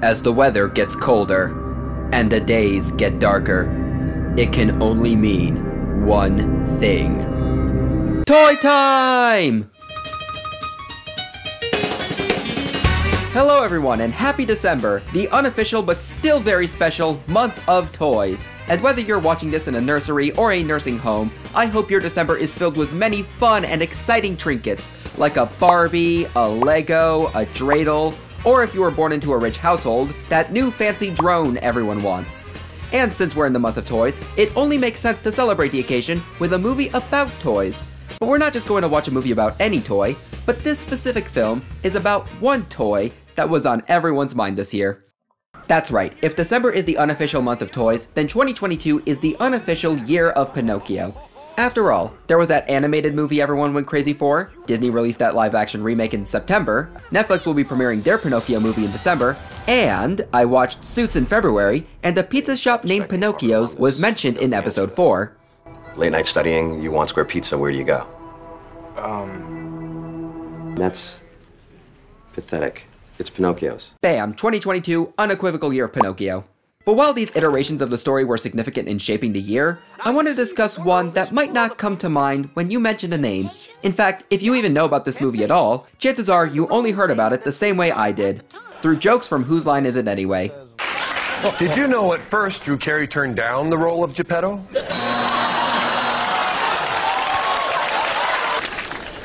As the weather gets colder and the days get darker, it can only mean one thing. Toy time! Hello everyone and happy December, the unofficial but still very special month of toys. And whether you're watching this in a nursery or a nursing home, I hope your December is filled with many fun and exciting trinkets, like a Barbie, a Lego, a dreidel, or if you were born into a rich household, that new fancy drone everyone wants. And since we're in the month of toys, it only makes sense to celebrate the occasion with a movie about toys. But we're not just going to watch a movie about any toy, but this specific film is about one toy that was on everyone's mind this year. That's right, if December is the unofficial month of toys, then 2022 is the unofficial year of Pinocchio. After all, there was that animated movie everyone went crazy for, Disney released that live-action remake in September, Netflix will be premiering their Pinocchio movie in December, and I watched Suits in February, and a pizza shop named Pinocchio's was mentioned in episode 4. Late night studying, you want square pizza, where do you go? That's pathetic. It's Pinocchio's. Bam, 2022, unequivocal year of Pinocchio. But while these iterations of the story were significant in shaping the year, I want to discuss one that might not come to mind when you mention the name. In fact, if you even know about this movie at all, chances are you only heard about it the same way I did, through jokes from Whose Line Is It Anyway? Did you know at first Drew Carey turned down the role of Geppetto?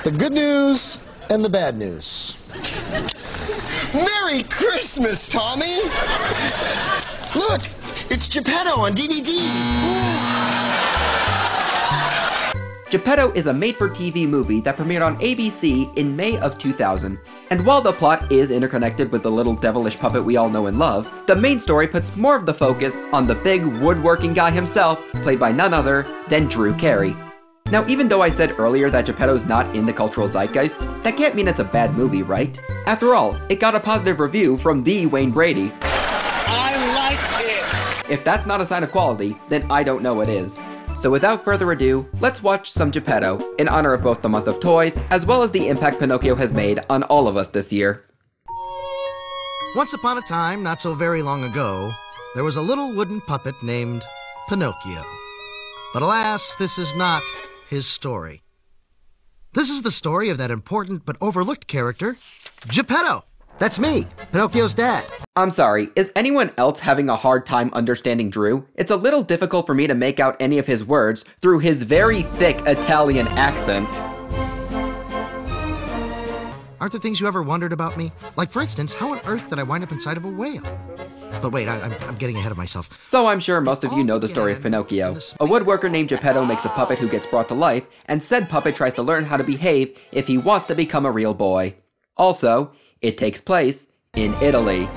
The good news and the bad news. Merry Christmas, Tommy! Look, it's Geppetto on DVD. Geppetto is a made-for-TV movie that premiered on ABC in May of 2000. And while the plot is interconnected with the little devilish puppet we all know and love, the main story puts more of the focus on the big woodworking guy himself, played by none other than Drew Carey. Now, even though I said earlier that Geppetto's not in the cultural zeitgeist, that can't mean it's a bad movie, right? After all, it got a positive review from the Wayne Brady. I like it! If that's not a sign of quality, then I don't know what is. So without further ado, let's watch some Geppetto, in honor of both the month of toys, as well as the impact Pinocchio has made on all of us this year. Once upon a time, not so very long ago, there was a little wooden puppet named Pinocchio. But alas, this is not his story. This is the story of that important but overlooked character, Geppetto. That's me, Pinocchio's dad. I'm sorry, is anyone else having a hard time understanding Drew? It's a little difficult for me to make out any of his words through his very thick Italian accent. Aren't there things you ever wondered about me? Like, for instance, how on earth did I wind up inside of a whale? But wait, I'm getting ahead of myself. So I'm sure most of you know the story of Pinocchio. A woodworker named Geppetto makes a puppet who gets brought to life, and said puppet tries to learn how to behave if he wants to become a real boy. Also, it takes place in Italy.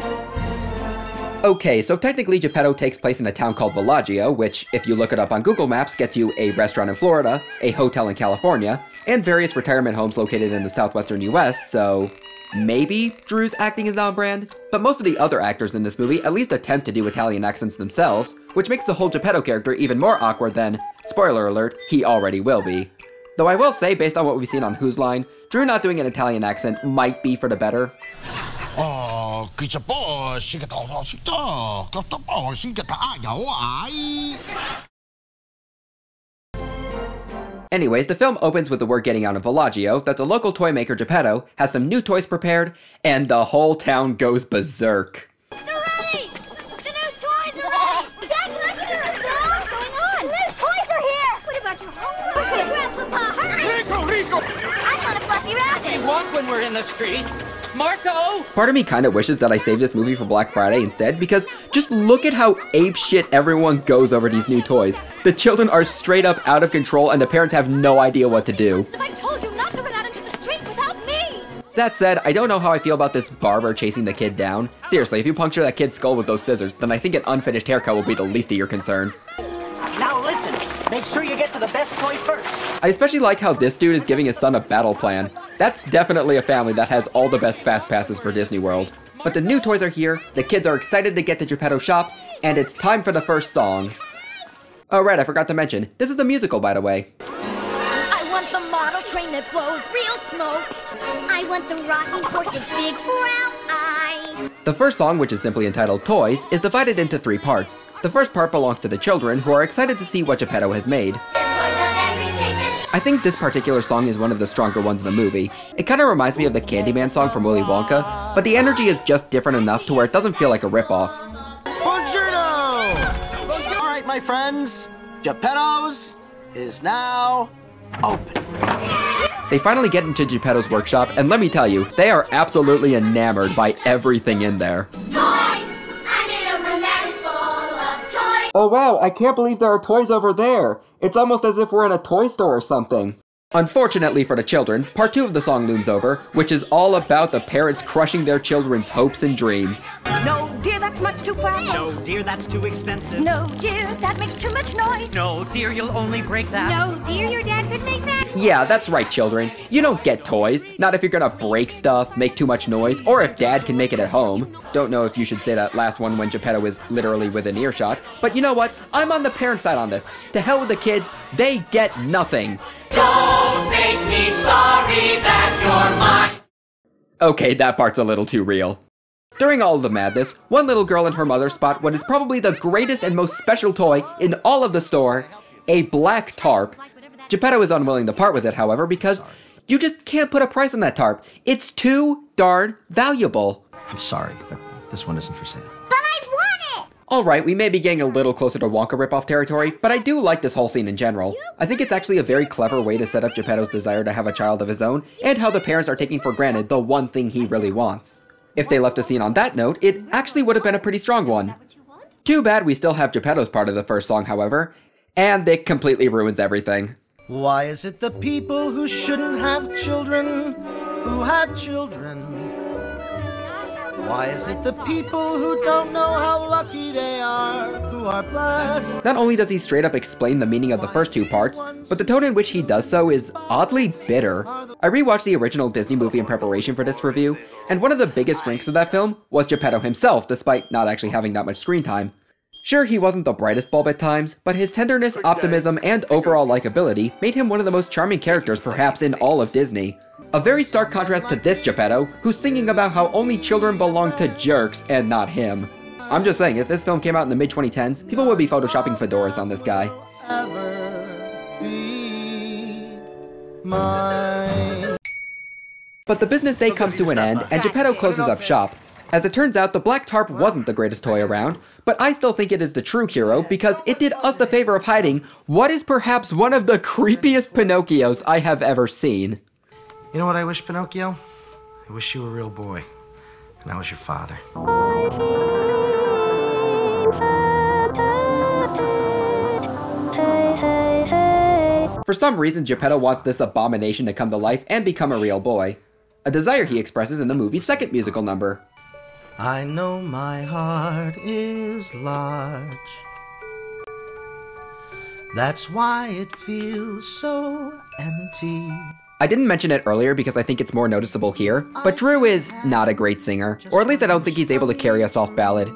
Okay, so technically Geppetto takes place in a town called Villaggio, which, if you look it up on Google Maps, gets you a restaurant in Florida, a hotel in California, and various retirement homes located in the southwestern US, so maybe Drew's acting is on brand? But most of the other actors in this movie at least attempt to do Italian accents themselves, which makes the whole Geppetto character even more awkward than, spoiler alert, he already will be. Though I will say, based on what we've seen on Whose Line, Drew not doing an Italian accent might be for the better. Anyways, the film opens with the word getting out of Villaggio that the local toy maker Geppetto has some new toys prepared, and the whole town goes berserk. They're ready! The new toys are ready! Dad, can I get her a doll? What's going on? The new toys are here! What about your homework? Okay, Grandpapa, hurry! Rico! I want a fluffy rabbit! We walk when we're in the street. Marco! Part of me kinda wishes that I saved this movie for Black Friday instead, because just look at how apeshit everyone goes over these new toys. The children are straight up out of control and the parents have no idea what to do. I told you not to run out into the street without me! That said, I don't know how I feel about this barber chasing the kid down. Seriously, if you puncture that kid's skull with those scissors, then I think an unfinished haircut will be the least of your concerns. Now listen, make sure you get to the best toy first. I especially like how this dude is giving his son a battle plan. That's definitely a family that has all the best fast passes for Disney World. But the new toys are here, the kids are excited to get to Geppetto shop, and it's time for the first song. Oh right, I forgot to mention, this is a musical by the way. I want the model train that blows real smoke. I want the rocking horse with big brown eyes. The first song, which is simply entitled Toys, is divided into 3 parts. The first part belongs to the children, who are excited to see what Geppetto has made. I think this particular song is one of the stronger ones in the movie. It kinda reminds me of the Candyman song from Willy Wonka, but the energy is just different enough to where it doesn't feel like a ripoff. Buongiorno! Alright, my friends, Geppetto's is now open. They finally get into Geppetto's workshop, and let me tell you, they are absolutely enamored by everything in there. Oh wow, I can't believe there are toys over there. It's almost as if we're in a toy store or something. Unfortunately for the children, part 2 of the song looms over, which is all about the parents crushing their children's hopes and dreams. No, dear, that's much too fast. No, dear, that's too expensive. No, dear, that makes too much noise. No, dear, you'll only break that. No, dear, your dad could make that. Yeah, that's right, children. You don't get toys, not if you're gonna break stuff, make too much noise, or if dad can make it at home. Don't know if you should say that last one when Geppetto is literally within earshot, but you know what? I'm on the parent side on this. To hell with the kids, they get nothing. Don't make me sorry that you're mine. Okay, that part's a little too real. During all of the madness, one little girl and her mother spot what is probably the greatest and most special toy in all of the store, a black tarp. Geppetto is unwilling to part with it, however, because you just can't put a price on that tarp. It's too darn valuable. I'm sorry, but this one isn't for sale. But I want it! Alright, we may be getting a little closer to Wonka ripoff territory, but I do like this whole scene in general. I think it's actually a very clever way to set up Geppetto's desire to have a child of his own, and how the parents are taking for granted the one thing he really wants. If they left the scene on that note, it actually would have been a pretty strong one. Too bad we still have Geppetto's part of the first song, however, and it completely ruins everything. Why is it the people who shouldn't have children who have children? Why is it the people who don't know how lucky they are who are blessed? Not only does he straight up explain the meaning of the first 2 parts, but the tone in which he does so is oddly bitter. I rewatched the original Disney movie in preparation for this review, and one of the biggest strengths of that film was Geppetto himself, despite not actually having that much screen time. Sure, he wasn't the brightest bulb at times, but his tenderness, optimism, and overall likability made him one of the most charming characters perhaps in all of Disney. A very stark contrast to this Geppetto, who's singing about how only children belong to jerks and not him. I'm just saying, if this film came out in the mid-2010s, people would be photoshopping fedoras on this guy. But the business day comes to an end, and Geppetto closes up shop. As it turns out, the black tarp wasn't the greatest toy around, but I still think it is the true hero because it did us the favor of hiding what is perhaps one of the creepiest Pinocchios I have ever seen. You know what I wish, Pinocchio? I wish you were a real boy, and I was your father. For some reason, Geppetto wants this abomination to come to life and become a real boy. A desire he expresses in the movie's second musical number. I know my heart is large. That's why it feels so empty. I didn't mention it earlier because I think it's more noticeable here, but Drew is not a great singer, or at least I don't think he's able to carry a soft ballad.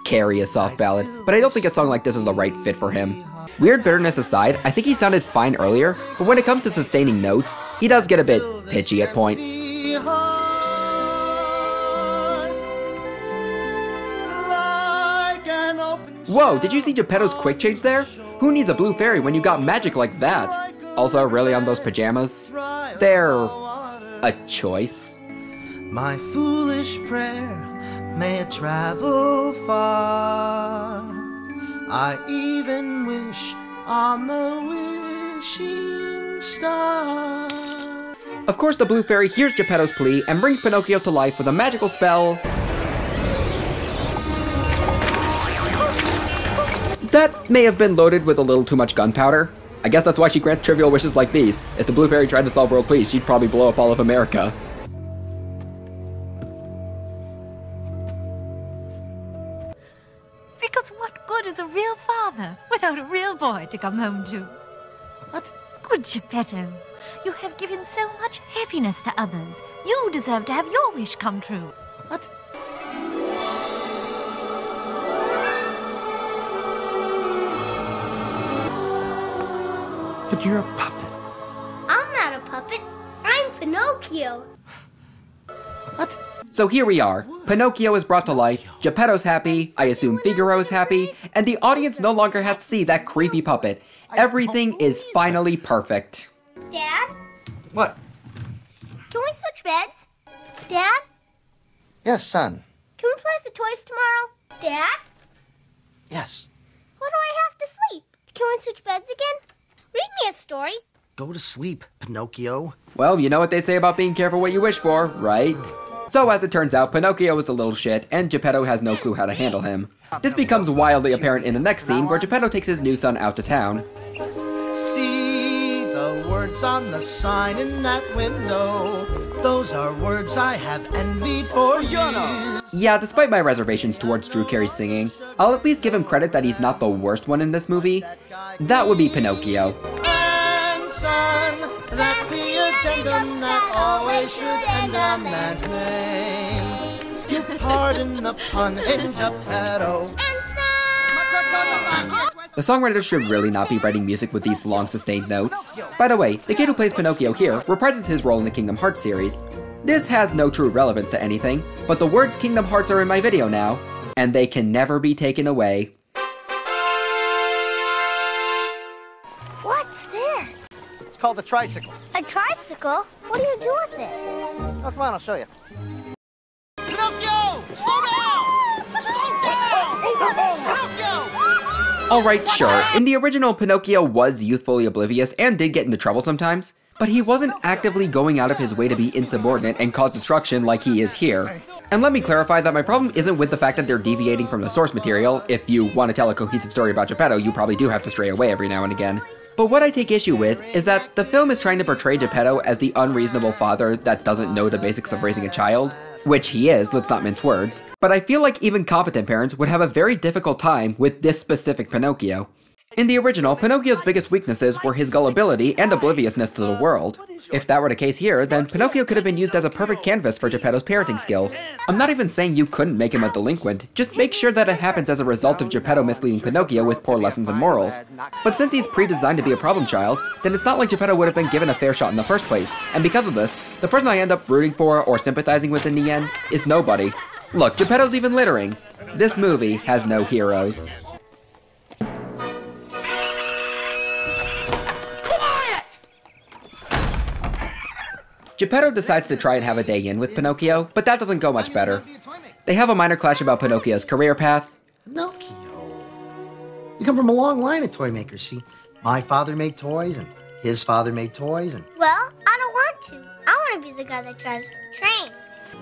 Carry a soft ballad, but I don't think a song like this is the right fit for him. Weird bitterness aside, I think he sounded fine earlier, but when it comes to sustaining notes, he does get a bit pitchy at points. Whoa, did you see Geppetto's quick change there? Who needs a blue fairy when you got magic like that? Also, really on those pajamas? They're a choice. My foolish prayer may it travel far. I even wish on the wishing star. Of course, the blue fairy hears Geppetto's plea and brings Pinocchio to life with a magical spell that may have been loaded with a little too much gunpowder. I guess that's why she grants trivial wishes like these. If the blue fairy tried to solve world peace, she'd probably blow up all of America. Because what good is a real father without a real boy to come home to? What? Good Geppetto, you have given so much happiness to others. You deserve to have your wish come true. What? But you're a puppet. I'm not a puppet. I'm Pinocchio. What? So here we are. Pinocchio is brought to life, Geppetto's happy, I assume Figaro's happy, and the audience no longer has to see that creepy puppet. Everything is finally perfect. Dad? What? Can we switch beds? Dad? Yes, son. Can we play with the toys tomorrow? Dad? Yes. What do I have to sleep? Can we switch beds again? Read me a story. Go to sleep, Pinocchio. Well, you know what they say about being careful what you wish for, right? So as it turns out, Pinocchio is a little shit, and Geppetto has no clue how to handle him. This becomes wildly apparent in the next scene, where Geppetto takes his new son out to town. See the words on the sign in that window. Those are words I have envied for years. Yeah, despite my reservations towards Drew Carey's singing, I'll at least give him credit that he's not the worst one in this movie. That would be Pinocchio. And son, that's the addendum that always should end a man's name. Pardon the pun in Geppetto. The songwriter should really not be writing music with these long sustained notes. By the way, the kid who plays Pinocchio here reprises his role in the Kingdom Hearts series. This has no true relevance to anything, but the words Kingdom Hearts are in my video now, and they can never be taken away. What's this? It's called a tricycle. A tricycle? What do you do with it? Oh, come on, I'll show you. Pinocchio! Slow down! Slow down! Pinocchio! Alright, sure, in the original, Pinocchio was youthfully oblivious and did get into trouble sometimes, but he wasn't actively going out of his way to be insubordinate and cause destruction like he is here. And let me clarify that my problem isn't with the fact that they're deviating from the source material. If you want to tell a cohesive story about Geppetto, you probably do have to stray away every now and again. But what I take issue with is that the film is trying to portray Geppetto as the unreasonable father that doesn't know the basics of raising a child, which he is, let's not mince words, but I feel like even competent parents would have a very difficult time with this specific Pinocchio. In the original, Pinocchio's biggest weaknesses were his gullibility and obliviousness to the world. If that were the case here, then Pinocchio could have been used as a perfect canvas for Geppetto's parenting skills. I'm not even saying you couldn't make him a delinquent, just make sure that it happens as a result of Geppetto misleading Pinocchio with poor lessons and morals. But since he's pre-designed to be a problem child, then it's not like Geppetto would have been given a fair shot in the first place, and because of this, the person I end up rooting for or sympathizing with in the end is nobody. Look, Geppetto's even littering. This movie has no heroes. Geppetto decides to try and have a day in with Pinocchio, but that doesn't go much better. They have a minor clash about Pinocchio's career path. Pinocchio. You come from a long line of toy makers, see? My father made toys, and his father made toys, and... Well, I don't want to. I want to be the guy that drives the train.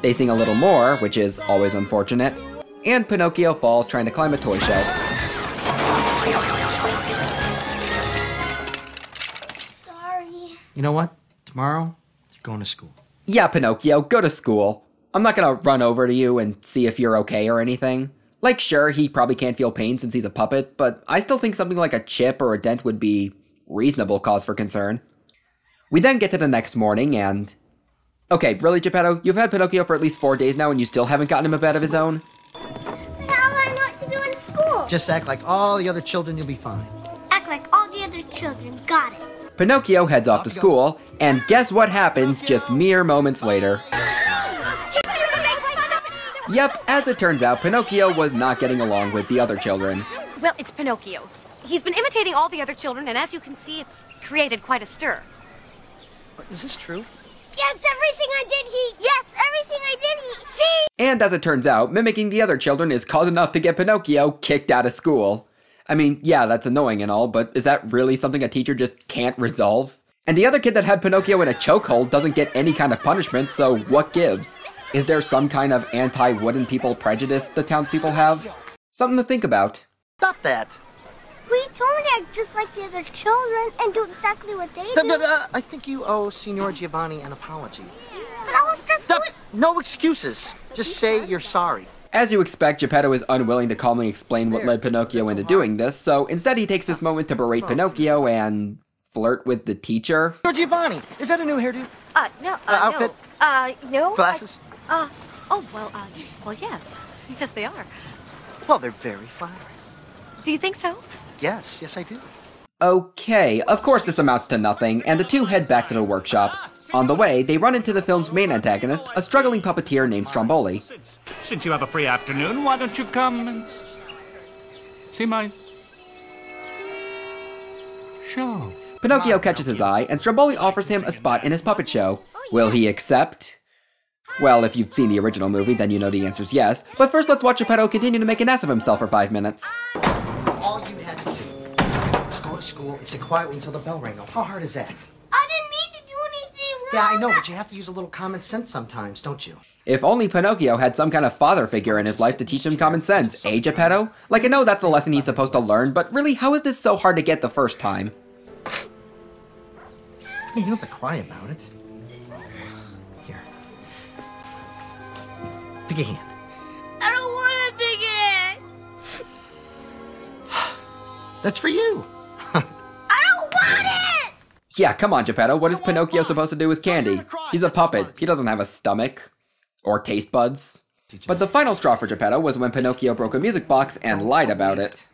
They sing a little more, which is always unfortunate. And Pinocchio falls trying to climb a toy shelf. Sorry. You know what? Tomorrow, you're going to school. Yeah, Pinocchio, go to school. I'm not gonna run over to you and see if you're okay or anything. Like, sure, he probably can't feel pain since he's a puppet, but I still think something like a chip or a dent would be reasonable cause for concern. We then get to the next morning and... Okay, really, Geppetto? You've had Pinocchio for at least 4 days now and you still haven't gotten him a bed of his own? How do I know what to do in school? Just act like all the other children, you'll be fine. Act like all the other children. Got it. Pinocchio heads off to school, and guess what happens just mere moments later? Yep, as it turns out, Pinocchio was not getting along with the other children. Well, it's Pinocchio. He's been imitating all the other children, and as you can see, it's created quite a stir. Is this true? Yes, everything I did, he... Yes, everything I did, he... See? And as it turns out, mimicking the other children is cause enough to get Pinocchio kicked out of school. I mean, yeah, that's annoying and all, but is that really something a teacher just can't resolve? And the other kid that had Pinocchio in a chokehold doesn't get any kind of punishment, so what gives? Is there some kind of anti-wooden people prejudice the townspeople have? Something to think about. Stop that. We told me to act just like the other children and do exactly what they do. I think you owe Signor Giovanni an apology. But I was just doing... No excuses. Just say you're sorry. As you expect, Geppetto is unwilling to calmly explain what led Pinocchio into doing this, so instead he takes this moment to berate Pinocchio and flirt with the teacher. Signor Giovanni, is that a new hairdo? No, outfit? No. Glasses? Well, yes, because they are. Well, they're very flattering. Do you think so? Yes, I do. Okay, of course this amounts to nothing, and the two head back to the workshop. On the way, they run into the film's main antagonist, a struggling puppeteer named Stromboli. Since you have a free afternoon, why don't you come and see my show? Pinocchio catches his eye, and Stromboli offers him a spot in his puppet show. Will he accept? Well, if you've seen the original movie, then you know the answer's yes. But first, let's watch Geppetto continue to make an ass of himself for 5 minutes. All you had to do was go to school and sit quietly until the bell rang. How hard is that? I didn't mean to do anything wrong. Yeah, I know, but you have to use a little common sense sometimes, don't you? If only Pinocchio had some kind of father figure in his life to teach him common sense, eh, Geppetto? Like, I know that's a lesson he's supposed to learn, but really, how is this so hard to get the first time? Hey, you don't have to cry about it. Here. Take a hand. I don't want a big hand. That's for you. I don't want it! Yeah, come on, Geppetto, what is Pinocchio supposed to do with candy? He's a puppet, he doesn't have a stomach. Or taste buds. But the final straw for Geppetto was when Pinocchio broke a music box and lied about it.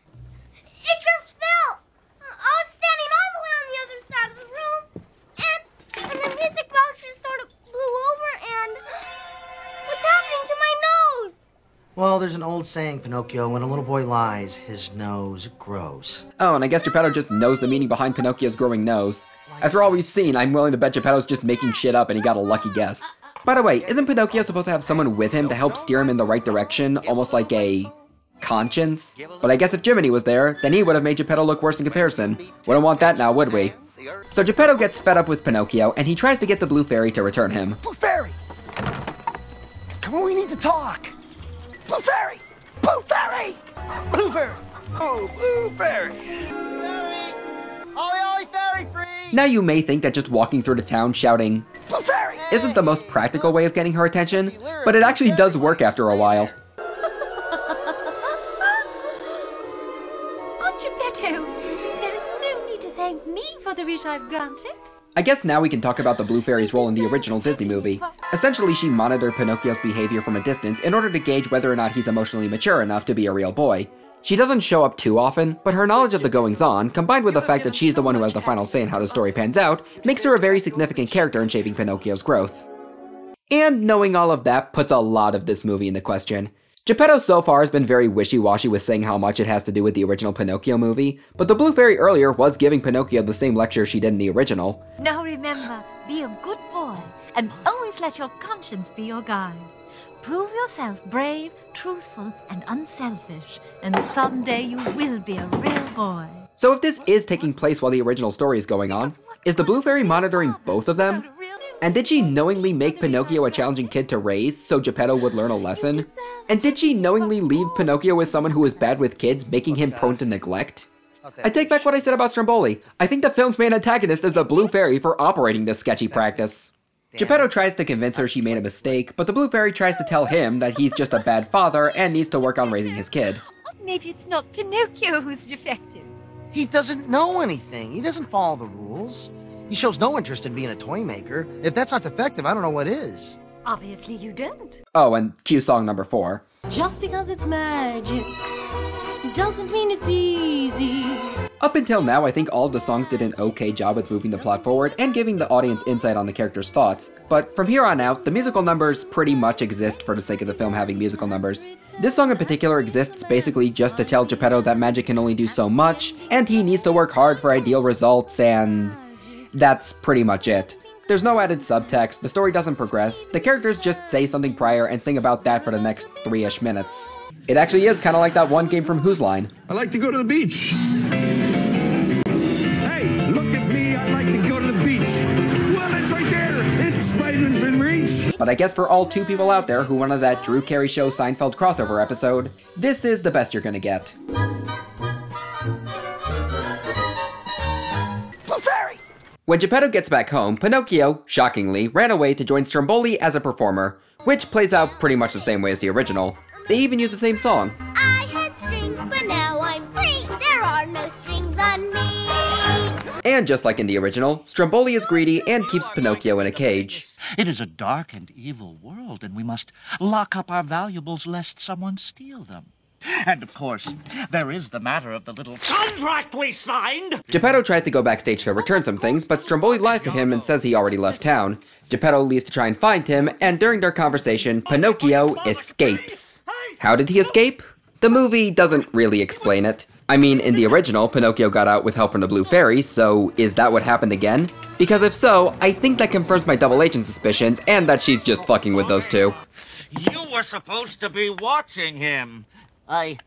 It just fell. I was standing all the way on the other side of the room, and the music box just sort of blew over, and what's happening to my nose? Well, there's an old saying, Pinocchio, when a little boy lies, his nose grows. Oh, and I guess Geppetto just knows the meaning behind Pinocchio's growing nose. After all we've seen, I'm willing to bet Geppetto's just making shit up and he got a lucky guess. By the way, isn't Pinocchio supposed to have someone with him to help steer him in the right direction, almost like a conscience? But I guess if Jiminy was there, then he would have made Geppetto look worse in comparison. Wouldn't want that now, would we? So Geppetto gets fed up with Pinocchio, and he tries to get the Blue Fairy to return him. Blue Fairy! Come on, we need to talk. Blue Fairy! Blue Fairy! Blue Fairy! Oh, Blue Fairy! Fairy! Ollie, Ollie, fairy free! Now you may think that just walking through the town shouting Blue Fairy! isn't the most practical way of getting her attention, but it actually does work after a while. Oh, Geppetto, there is no need to thank me for the wish I've granted. I guess now we can talk about the Blue Fairy's role in the original Disney movie. Essentially, she monitored Pinocchio's behavior from a distance in order to gauge whether or not he's emotionally mature enough to be a real boy. She doesn't show up too often, but her knowledge of the goings-on, combined with the fact that she's the one who has the final say in how the story pans out, makes her a very significant character in shaping Pinocchio's growth. And knowing all of that puts a lot of this movie into question. Geppetto so far has been very wishy-washy with saying how much it has to do with the original Pinocchio movie, but the Blue Fairy earlier was giving Pinocchio the same lecture she did in the original. Now remember, be a good boy, and always let your conscience be your guide. Prove yourself brave, truthful, and unselfish, and someday you will be a real boy. So if this is taking place while the original story is going on, is the Blue Fairy monitoring both of them? And did she knowingly make Pinocchio a challenging kid to raise so Geppetto would learn a lesson? And did she knowingly leave Pinocchio with someone who is bad with kids, making him prone to neglect? I take back what I said about Stromboli. I think the film's main antagonist is the Blue Fairy for operating this sketchy practice. Geppetto tries to convince her she made a mistake, but the Blue Fairy tries to tell him that he's just a bad father and needs to work on raising his kid. Maybe it's not Pinocchio who's defective. He doesn't know anything. He doesn't follow the rules. He shows no interest in being a toy maker. If that's not defective, I don't know what is. Obviously you don't. Oh, and cue song number 4. Just because it's magic doesn't mean it's easy. Up until now, I think all of the songs did an okay job with moving the plot forward and giving the audience insight on the characters' thoughts, but from here on out, the musical numbers pretty much exist for the sake of the film having musical numbers. This song in particular exists basically just to tell Geppetto that magic can only do so much, and he needs to work hard for ideal results, and that's pretty much it. There's no added subtext, the story doesn't progress, the characters just say something prior and sing about that for the next 3-ish minutes. It actually is kind of like that one game from Whose Line. I like to go to the beach. Hey, look at me, I like to go to the beach. Well, it's right there. It's Spiderman's been reached. But I guess for all 2 people out there who wanted that Drew Carey Show Seinfeld crossover episode, this is the best you're gonna get. Blue Fairy! When Geppetto gets back home, Pinocchio, shockingly, ran away to join Stromboli as a performer, which plays out pretty much the same way as the original. They even use the same song. I had strings, but now I'm free. There are no strings on me. And just like in the original, Stromboli is greedy and keeps Pinocchio in a cage. It is a dark and evil world, and we must lock up our valuables lest someone steal them. And of course, there is the matter of the little contract we signed! Geppetto tries to go backstage to return some things, but Stromboli lies to him and says he already left town. Geppetto leaves to try and find him, and during their conversation, Pinocchio escapes. How did he escape? The movie doesn't really explain it. I mean, in the original, Pinocchio got out with help from the Blue Fairy, so is that what happened again? Because if so, I think that confirms my double agent suspicions, and that she's just fucking with those two. You were supposed to be watching him. I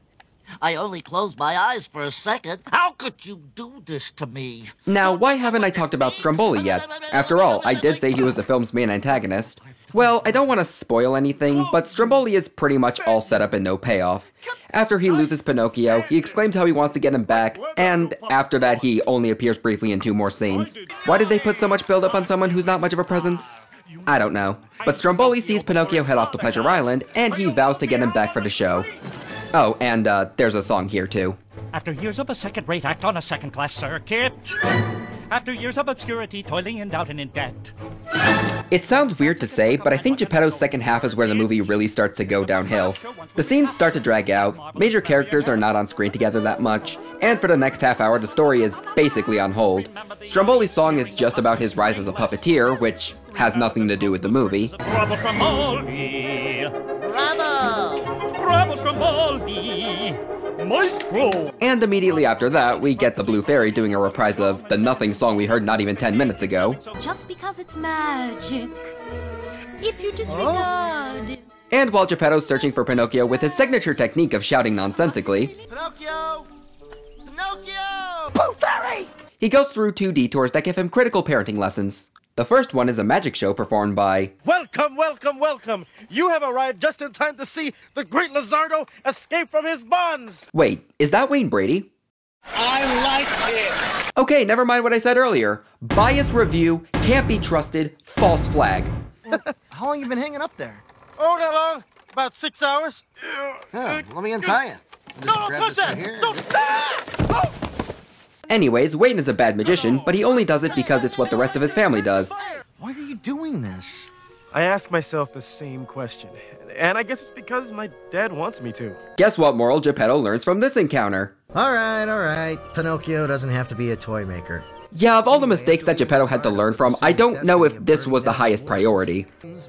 only closed my eyes for a second. How could you do this to me? Now, why haven't I talked about Stromboli yet? After all, I did say he was the film's main antagonist. Well, I don't want to spoil anything, but Stromboli is pretty much all set up and no payoff. After he loses Pinocchio, he exclaims how he wants to get him back, and after that he only appears briefly in 2 more scenes. Why did they put so much build-up on someone who's not much of a presence? I don't know. But Stromboli sees Pinocchio head off to Pleasure Island, and he vows to get him back for the show. Oh, and there's a song here too. After years of a second-rate act on a second-class circuit. After years of obscurity, toiling in doubt and in debt. It sounds weird to say, but I think Geppetto's second half is where the movie really starts to go downhill. The scenes start to drag out, major characters are not on screen together that much, and for the next half hour the story is basically on hold. Stromboli's song is just about his rise as a puppeteer, which has nothing to do with the movie. Bravo, Stromboli! Bravo! Bravo, Stromboli! Maestro! And immediately after that, we get the Blue Fairy doing a reprise of the Nothing song we heard not even 10 minutes ago. Just because it's magic, if you disregard it. And while Geppetto's searching for Pinocchio with his signature technique of shouting nonsensically, Pinocchio! Pinocchio! Blue Fairy! he goes through 2 detours that give him critical parenting lessons. The first one is a magic show performed by... Welcome, welcome, welcome! You have arrived just in time to see the great Lizardo escape from his bonds! Wait, is that Wayne Brady? I like it! Okay, never mind what I said earlier. Biased review, can't be trusted, false flag. How long you been hanging up there? Oh, not long. About 6 hours. Yeah, let me untie you. No, don't touch that! Don't! Oh! Anyways, Wayne is a bad magician, but he only does it because it's what the rest of his family does. Why are you doing this? I ask myself the same question, and I guess it's because my dad wants me to. Guess what moral Geppetto learns from this encounter? Alright. Pinocchio doesn't have to be a toy maker. Yeah, of all the mistakes that Geppetto had to learn from, I don't know if this was the highest priority.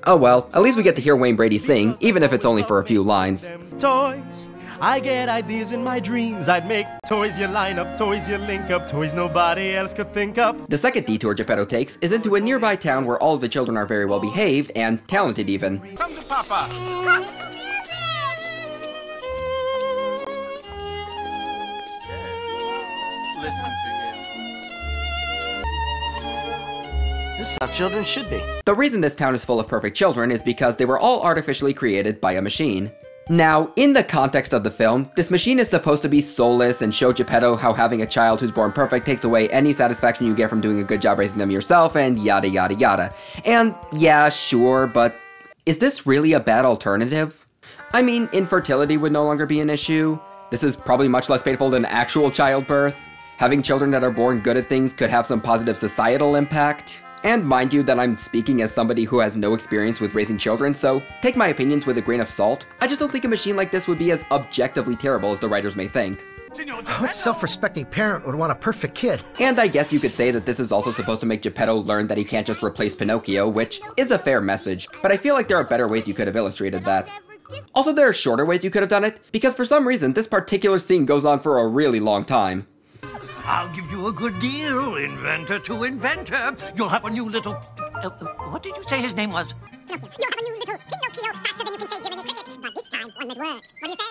Oh well, at least we get to hear Wayne Brady sing, even if it's only for a few lines. Toys. I get ideas in my dreams. I'd make toys you line up, toys you link up, toys nobody else could think up. The second detour Geppetto takes is into a nearby town where all of the children are very well behaved and talented even. Come to Papa. Listen to him. This is how children should be. The reason this town is full of perfect children is because they were all artificially created by a machine. Now, in the context of the film, this machine is supposed to be soulless and show Geppetto how having a child who's born perfect takes away any satisfaction you get from doing a good job raising them yourself, and yada yada yada. And yeah, sure, but is this really a bad alternative? I mean, infertility would no longer be an issue. This is probably much less painful than actual childbirth. Having children that are born good at things could have some positive societal impact. And mind you that I'm speaking as somebody who has no experience with raising children, so take my opinions with a grain of salt. I just don't think a machine like this would be as objectively terrible as the writers may think. What self-respecting parent would want a perfect kid? And I guess you could say that this is also supposed to make Geppetto learn that he can't just replace Pinocchio, which is a fair message, but I feel like there are better ways you could have illustrated that. Also, there are shorter ways you could have done it, because for some reason this particular scene goes on for a really long time. I'll give you a good deal, inventor to inventor. You'll have a new little... what did you say his name was? Pinocchio. You'll have a new little Pinocchio faster than you can say Jiminy Cricket. But this time, one that works. What do you say?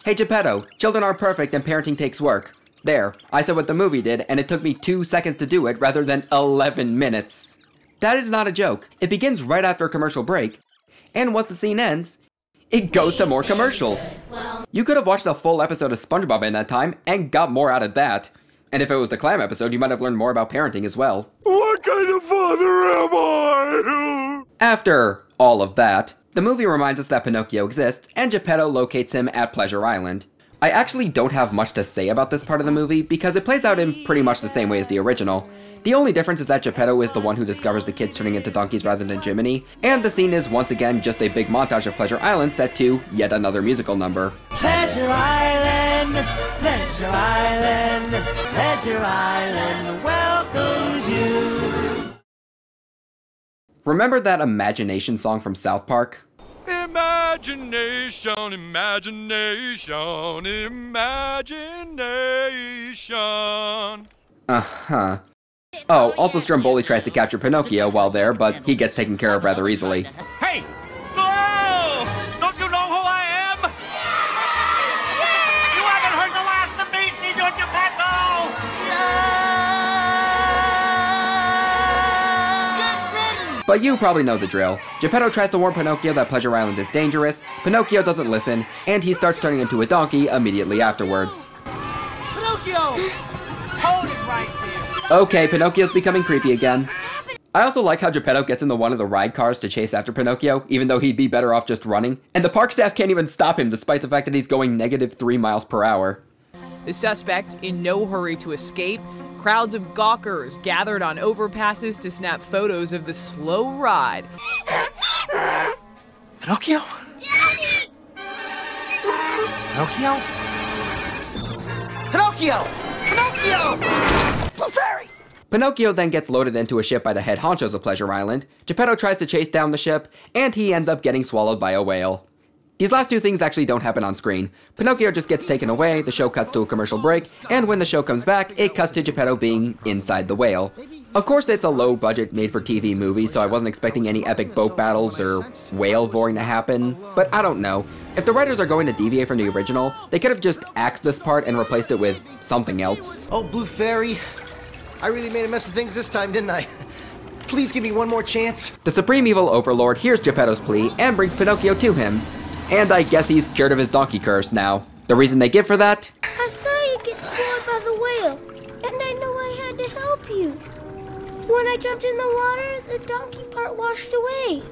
Hey Geppetto, children aren't perfect and parenting takes work. There, I said what the movie did, and it took me 2 seconds to do it rather than 11 minutes. That is not a joke. It begins right after a commercial break, and once the scene ends, it goes to more commercials. You could have watched a full episode of SpongeBob in that time, and got more out of that. And if it was the clam episode, you might have learned more about parenting as well. What kind of father am I? After all of that, The movie reminds us that Pinocchio exists, and Geppetto locates him at Pleasure Island. I actually don't have much to say about this part of the movie because it plays out in pretty much the same way as the original. The only difference is that Geppetto is the one who discovers the kids turning into donkeys rather than Jiminy, and the scene is once again just a big montage of Pleasure Island set to yet another musical number. Pleasure Island, Pleasure Island, Pleasure Island welcomes you. Remember that Imagination song from South Park? Imagination, imagination, imagination. Uh-huh. Oh, also Stromboli tries to capture Pinocchio while there, but he gets taken care of rather easily. Hey! Oh! Don't you know who I am? You haven't heard the last of me, Senor Geppetto! But you probably know the drill. Geppetto tries to warn Pinocchio that Pleasure Island is dangerous, Pinocchio doesn't listen, and he starts turning into a donkey immediately afterwards. Pinocchio! Hold it right there. Okay, Pinocchio's becoming creepy again. I also like how Geppetto gets into one of the ride cars to chase after Pinocchio, even though he'd be better off just running, and the park staff can't even stop him despite the fact that he's going -3 miles per hour. The suspect in no hurry to escape. Crowds of gawkers gathered on overpasses to snap photos of the slow ride. Pinocchio? Daddy! Pinocchio? Pinocchio! Pinocchio! Blue Fairy! Pinocchio then gets loaded into a ship by the head honchos of Pleasure Island, Geppetto tries to chase down the ship, and he ends up getting swallowed by a whale. These last two things actually don't happen on screen. Pinocchio just gets taken away, the show cuts to a commercial break, and when the show comes back, it cuts to Geppetto being inside the whale. Of course, it's a low-budget, made-for-TV movie, so I wasn't expecting any epic boat battles or whale voring to happen, but I don't know. If the writers are going to deviate from the original, they could have just axed this part and replaced it with something else. Oh, Blue Fairy, I really made a mess of things this time, didn't I? Please give me one more chance. The Supreme Evil Overlord hears Geppetto's plea and brings Pinocchio to him. And I guess he's cured of his donkey curse now. The reason they give for that? I saw you get swallowed by the whale, and I knew I had to help you. When I jumped in the water, the donkey part washed away.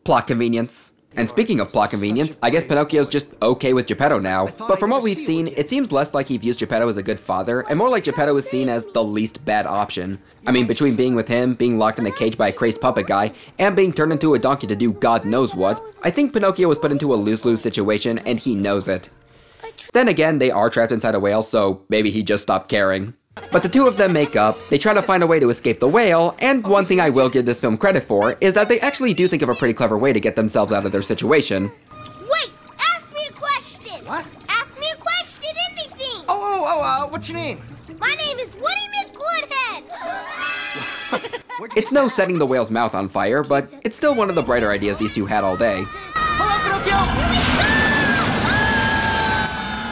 Plot convenience. And speaking of plot convenience, I guess Pinocchio's just okay with Geppetto now. But from what we've seen, it seems less like he views Geppetto as a good father, and more like Geppetto is seen as the least bad option. I mean, between being with him, being locked in a cage by a crazed puppet guy, and being turned into a donkey to do God knows what, I think Pinocchio was put into a lose-lose situation, and he knows it. Then again, they are trapped inside a whale, so maybe he just stopped caring. But the two of them make up, they try to find a way to escape the whale, and one thing I will give this film credit for is that they actually do think of a pretty clever way to get themselves out of their situation. Wait, ask me a question. What? Ask me a question, anything. What's your name? My name is Woody McGoodhead. It's no setting the whale's mouth on fire, but it's still one of the brighter ideas these two had all day.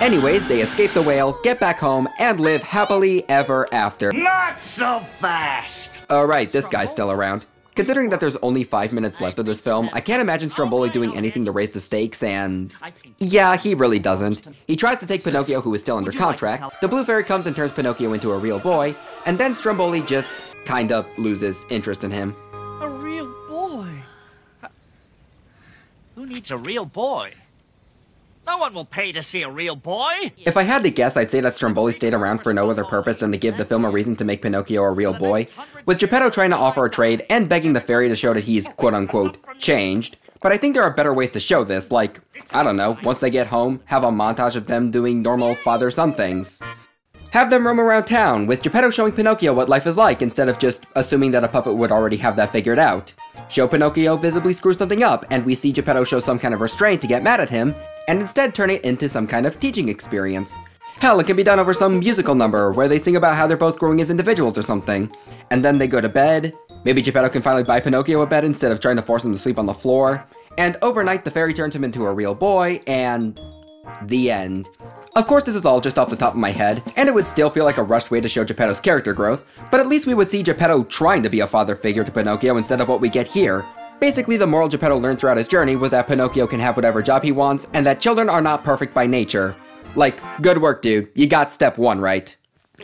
Anyways, they escape the whale, get back home, and live happily ever after. Not so fast! Alright, this guy's still around. Considering that there's only 5 minutes left of this film, I can't imagine Stromboli doing anything to raise the stakes, and... yeah, he really doesn't. He tries to take Pinocchio, who is still under contract, the Blue Fairy comes and turns Pinocchio into a real boy, and then Stromboli just kinda loses interest in him. A real boy? Who needs a real boy? No one will pay to see a real boy. If I had to guess, I'd say that Stromboli stayed around for no other purpose than to give the film a reason to make Pinocchio a real boy, with Geppetto trying to offer a trade and begging the fairy to show that he's quote-unquote changed. But I think there are better ways to show this, like, I don't know, once they get home, have a montage of them doing normal father-son things. Have them roam around town, with Geppetto showing Pinocchio what life is like instead of just assuming that a puppet would already have that figured out. Show Pinocchio visibly screw something up, and we see Geppetto show some kind of restraint to get mad at him, and instead turn it into some kind of teaching experience. Hell, it can be done over some musical number, where they sing about how they're both growing as individuals or something. And then they go to bed, maybe Geppetto can finally buy Pinocchio a bed instead of trying to force him to sleep on the floor, and overnight the fairy turns him into a real boy, and... the end. Of course this is all just off the top of my head, and it would still feel like a rushed way to show Geppetto's character growth, but at least we would see Geppetto trying to be a father figure to Pinocchio instead of what we get here. Basically, the moral Geppetto learned throughout his journey was that Pinocchio can have whatever job he wants, and that children are not perfect by nature. Like, good work, dude. You got step 1 right.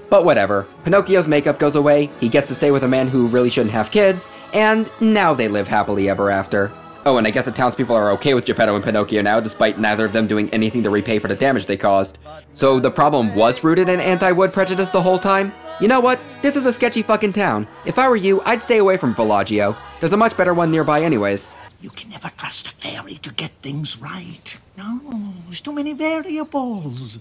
But whatever. Pinocchio's makeup goes away, he gets to stay with a man who really shouldn't have kids, and now they live happily ever after. Oh, and I guess the townspeople are okay with Geppetto and Pinocchio now, despite neither of them doing anything to repay for the damage they caused. So the problem was rooted in anti-wood prejudice the whole time? You know what? This is a sketchy fucking town. If I were you, I'd stay away from Villaggio. There's a much better one nearby anyways. You can never trust a fairy to get things right. No, there's too many variables.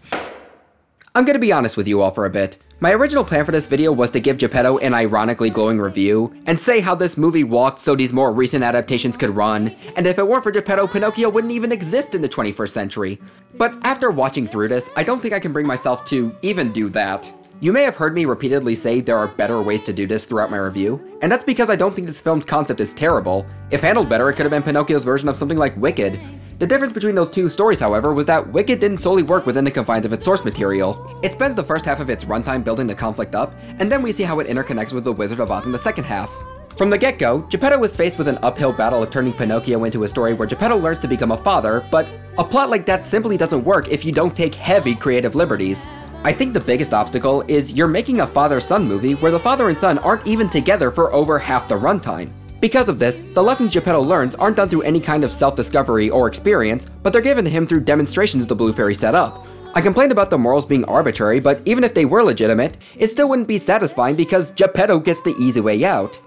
I'm gonna be honest with you all for a bit. My original plan for this video was to give Geppetto an ironically glowing review, and say how this movie walked so these more recent adaptations could run, and if it weren't for Geppetto, Pinocchio wouldn't even exist in the 21st century. But after watching through this, I don't think I can bring myself to even do that. You may have heard me repeatedly say there are better ways to do this throughout my review, and that's because I don't think this film's concept is terrible. If handled better, it could have been Pinocchio's version of something like Wicked. The difference between those two stories, however, was that Wicked didn't solely work within the confines of its source material. It spends the first half of its runtime building the conflict up, and then we see how it interconnects with the Wizard of Oz in the second half. From the get-go, Geppetto was faced with an uphill battle of turning Pinocchio into a story where Geppetto learns to become a father, but a plot like that simply doesn't work if you don't take heavy creative liberties. I think the biggest obstacle is you're making a father-son movie where the father and son aren't even together for over half the runtime. Because of this, the lessons Geppetto learns aren't done through any kind of self-discovery or experience, but they're given to him through demonstrations the Blue Fairy set up. I complained about the morals being arbitrary, but even if they were legitimate, it still wouldn't be satisfying because Geppetto gets the easy way out.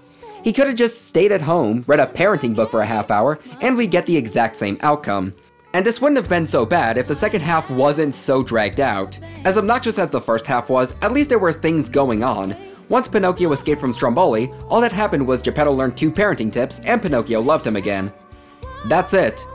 He could have just stayed at home, read a parenting book for a half hour, and we'd get the exact same outcome. And this wouldn't have been so bad if the second half wasn't so dragged out. As obnoxious as the first half was, at least there were things going on. Once Pinocchio escaped from Stromboli, all that happened was Geppetto learned 2 parenting tips and Pinocchio loved him again. That's it.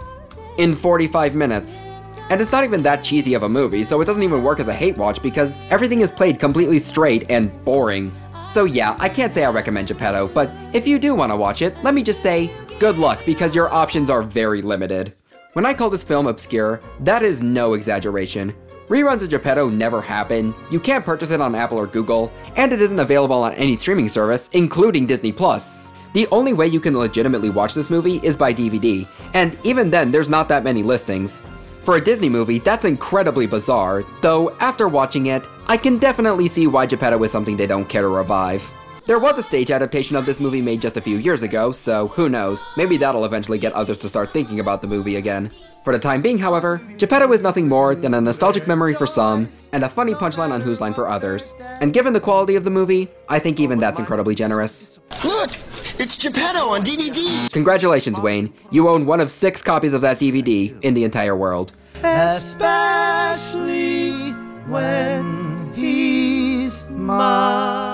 In 45 minutes. And it's not even that cheesy of a movie, so it doesn't even work as a hate watch because everything is played completely straight and boring. So yeah, I can't say I recommend Geppetto, but if you do want to watch it, let me just say, good luck because your options are very limited. When I call this film obscure, that is no exaggeration. Reruns of Geppetto never happen, you can't purchase it on Apple or Google, and it isn't available on any streaming service, including Disney+. The only way you can legitimately watch this movie is by DVD, and even then there's not that many listings. For a Disney movie, that's incredibly bizarre, though after watching it, I can definitely see why Geppetto is something they don't care to revive. There was a stage adaptation of this movie made just a few years ago, so who knows, maybe that'll eventually get others to start thinking about the movie again. For the time being, however, Geppetto is nothing more than a nostalgic memory for some, and a funny punchline on Whose Line for others. And given the quality of the movie, I think even that's incredibly generous. Look! It's Geppetto on DVD! Congratulations, Wayne. You own one of 6 copies of that DVD in the entire world. Especially when he's mine.